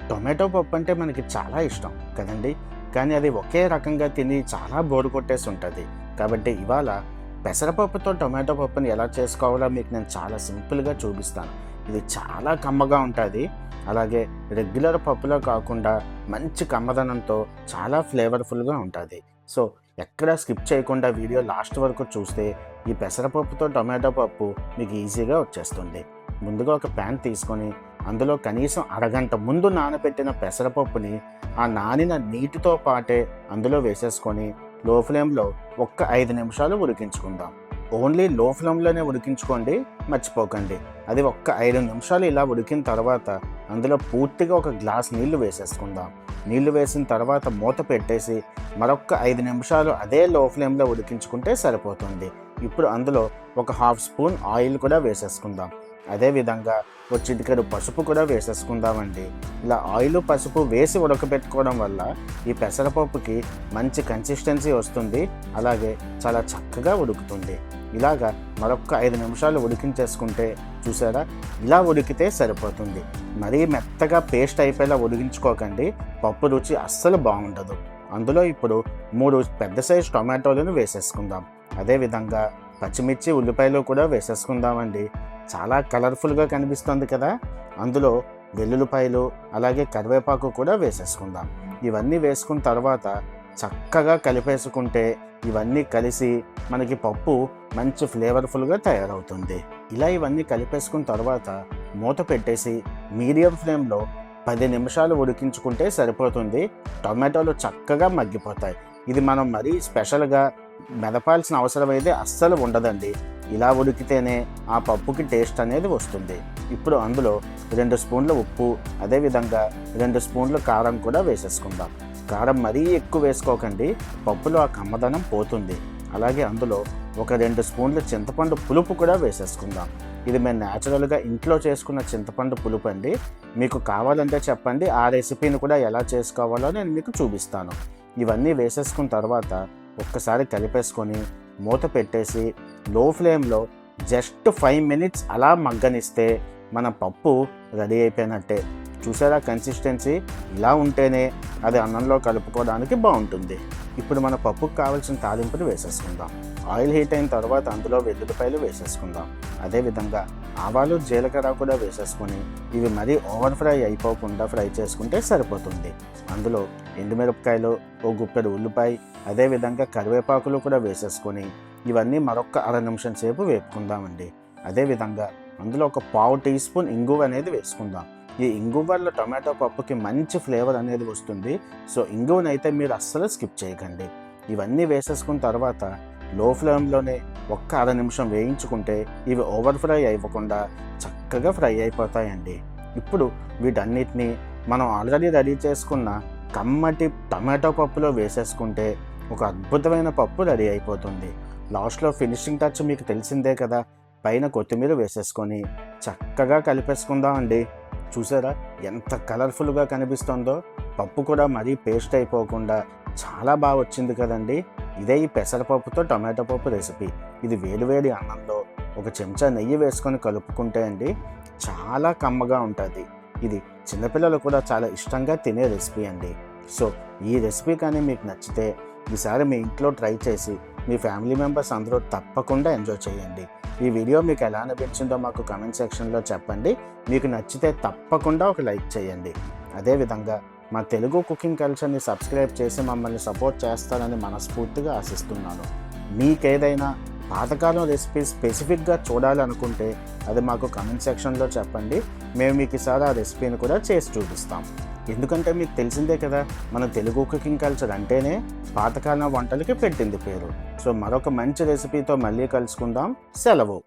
Tomato పప్పు అంటే మనకి చాలా ఇష్టం కదండి. కానీ అది ఒకే రకంగా తిని చాలా బోరు కొట్టేసి ఉంటుంది. కాబట్టి ఇవాళ పెసరపప్పుతో టొమాటో పప్పుని ఎలా చేసుకోవాలో మీకు నేను చాలా సింపుల్గా చూపిస్తాను. ఇది చాలా కమ్మగా ఉంటుంది. అలాగే రెగ్యులర్ పప్పులో కాకుండా మంచి కమ్మదనంతో చాలా ఫ్లేవర్ఫుల్గా ఉంటుంది. సో ఎక్కడ స్కిప్ చేయకుండా వీడియో లాస్ట్ వరకు చూస్తే ఈ పెసరపప్పుతో టొమాటో పప్పు మీకు ఈజీగా వచ్చేస్తుంది. ముందుగా ఒక ప్యాన్ తీసుకొని అందులో కనీసం అరగంట ముందు నానబెట్టిన పెసరపప్పుని ఆ నానిన నీటితో పాటే అందులో వేసేసుకొని లో ఫ్లేమ్లో ఒక్క 5 నిమిషాలు ఉడికించుకుందాం. ఓన్లీ లో ఫ్లేమ్లోనే ఉడికించుకోండి, మర్చిపోకండి. అది ఒక్క 5 నిమిషాలు ఇలా ఉడికిన తర్వాత అందులో పూర్తిగా ఒక గ్లాస్ నీళ్లు వేసేసుకుందాం. నీళ్లు వేసిన తర్వాత మూత పెట్టేసి మరొక్క 5 నిమిషాలు అదే లో ఫ్లేమ్లో ఉడికించుకుంటే సరిపోతుంది. ఇప్పుడు అందులో ఒక హాఫ్ స్పూన్ ఆయిల్ కూడా వేసేసుకుందాం. అదేవిధంగా ఒక చిటికెడు పసుపు కూడా వేసేసుకుందామండి. ఇలా ఆయిల్ పసుపు వేసి ఉడకబెట్టుకోవడం వల్ల ఈ పెసరపప్పుకి మంచి కన్సిస్టెన్సీ వస్తుంది. అలాగే చాలా చక్కగా ఉడుకుతుంది. ఇలాగా మరొక 5 నిమిషాలు ఉడికించేసుకుంటే చూసారా, ఇలా ఉడికితే సరిపోతుంది. మరీ మెత్తగా పేస్ట్ అయిపోయేలా ఉడికించుకోకండి, పప్పు రుచి అస్సలు బాగుండదు. అందులో ఇప్పుడు 3 పెద్ద సైజు టొమాటోలను వేసేసుకుందాం. అదేవిధంగా పచ్చిమిర్చి ఉల్లిపాయలు కూడా వేసేసుకుందామండి. చాలా కలర్ఫుల్గా కనిపిస్తుంది కదా. అందులో వెల్లుల్లిపాయలు అలాగే కరివేపాకు కూడా వేసేసుకుందాం. ఇవన్నీ వేసుకున్న తర్వాత చక్కగా కలిపేసుకుంటే ఇవన్నీ కలిసి మనకి పప్పు మంచి ఫ్లేవర్ఫుల్గా తయారవుతుంది. ఇలా ఇవన్నీ కలిపేసుకున్న తర్వాత మూత పెట్టేసి మీడియం ఫ్లేమ్లో 10 నిమిషాలు ఉడికించుకుంటే సరిపోతుంది. టొమాటోలు చక్కగా మగ్గిపోతాయి. ఇది మనం మరీ స్పెషల్గా మెదపాల్సిన అవసరం అయితే అస్సలు ఉండదండి. ఇలా ఉడికితేనే ఆ పప్పుకి టేస్ట్ అనేది వస్తుంది. ఇప్పుడు అందులో 2 స్పూన్ల ఉప్పు, అదేవిధంగా 2 స్పూన్ల కారం కూడా వేసేసుకుందాం. కారం మరీ ఎక్కువ వేసుకోకండి, పప్పులో ఆ కమ్మదనం పోతుంది. అలాగే అందులో ఒక 2 స్పూన్ల చింతపండు పులుపు కూడా వేసేసుకుందాం. ఇది మేము న్యాచురల్గా ఇంట్లో చేసుకున్న చింతపండు పులుపు అండి. మీకు కావాలంటే చెప్పండి, ఆ రెసిపీని కూడా ఎలా చేసుకోవాలో నేను మీకు చూపిస్తాను. ఇవన్నీ వేసేసుకున్న తర్వాత ఒక్కసారి కలిపేసుకొని మూత పెట్టేసి లో ఫ్లేమ్లో జస్ట్ 5 మినిట్స్ అలా మగ్గనిస్తే మన పప్పు రెడీ అయిపోయినట్టే. చూసారా కన్సిస్టెన్సీ? ఇలా ఉంటేనే అది అన్నంలో కలుపుకోవడానికి బాగుంటుంది. ఇప్పుడు మన పప్పుకు కావాల్సిన తాలింపుని వేసేసుకుందాం. ఆయిల్ హీట్ అయిన తర్వాత అందులో వెల్లుల్లిపాయలు వేసేసుకుందాం. అదేవిధంగా ఆవాలు జీలకర్ర కూడా వేసేసుకొని ఇవి మరీ ఓవర్ ఫ్రై అయిపోకుండా ఫ్రై చేసుకుంటే సరిపోతుంది. అందులో ఎండుమిరపకాయలు, ఓ గుప్పెడు ఉల్లిపాయ, అదేవిధంగా కరివేపాకులు కూడా వేసేసుకొని ఇవన్నీ మరొక 1/2 నిమిషం సేపు వేపుకుందామండి. అదేవిధంగా అందులో ఒక పావు టీ స్పూన్ ఇంగువ అనేది వేసుకుందాం. ఈ ఇంగువ వల్ల టొమాటో పప్పుకి మంచి ఫ్లేవర్ అనేది వస్తుంది. సో ఇంగువనైతే మీరు అస్సలు స్కిప్ చేయకండి. ఇవన్నీ వేసేసుకున్న తర్వాత లో ఫ్లేమ్లోనే ఒక్క 1/2 నిమిషం వేయించుకుంటే ఇవి ఓవర్ ఫ్రై అయిపోకుండా చక్కగా ఫ్రై అయిపోతాయండి. ఇప్పుడు వీటన్నిటినీ మనం ఆల్రెడీ రెడీ చేసుకున్న కమ్మటి టమాటో పప్పులో వేసేసుకుంటే ఒక అద్భుతమైన పప్పు రెడీ అయిపోతుంది. లాస్ట్లో ఫినిషింగ్ టచ్ మీకు తెలిసిందే కదా, పైన కొత్తిమీర వేసేసుకొని చక్కగా కలిపేసుకుందామండి. చూసారా ఎంత కలర్ఫుల్గా కనిపిస్తుందో? పప్పు కూడా మరీ పేస్ట్ అయిపోకుండా చాలా బాగా వచ్చింది కదండి. ఇదే ఈ పెసరపప్పుతో టొమాటో పప్పు రెసిపీ. ఇది వేడివేడి అన్నంలో ఒక చెంచా నెయ్యి వేసుకొని కలుపుకుంటే అండి చాలా కమ్మగా ఉంటుంది. ఇది చిన్నపిల్లలు కూడా చాలా ఇష్టంగా తినే రెసిపీ అండి. సో ఈ రెసిపీ కానీ మీకు నచ్చితే ఈసారి మీ ఇంట్లో ట్రై చేసి మీ ఫ్యామిలీ మెంబర్స్ అందరూ తప్పకుండా ఎంజాయ్ చేయండి. ఈ వీడియో మీకు ఎలా అనిపించిందో మాకు కామెంట్ సెక్షన్లో చెప్పండి. మీకు నచ్చితే తప్పకుండా ఒక లైక్ చేయండి. అదేవిధంగా మా తెలుగు కుకింగ్ కల్చర్ని సబ్స్క్రైబ్ చేసి మమ్మల్ని సపోర్ట్ చేస్తారని మనస్ఫూర్తిగా ఆశిస్తున్నాను. మీకేదైనా పాతకాలం రెసిపీ స్పెసిఫిక్గా చూడాలనుకుంటే అది మాకు కామెంట్ సెక్షన్లో చెప్పండి. మేము మీకు ఈసారి ఆ రెసిపీని కూడా చేసి చూపిస్తాం. ఎందుకంటే మీకు తెలిసిందే కదా, మన తెలుగు కుకింగ్ కల్చర్ అంటేనే పాతకాలం వంటలకి పెట్టింది పేరు. సో మరొక మంచి రెసిపీతో మళ్ళీ కలుసుకుందాం. సెలవు.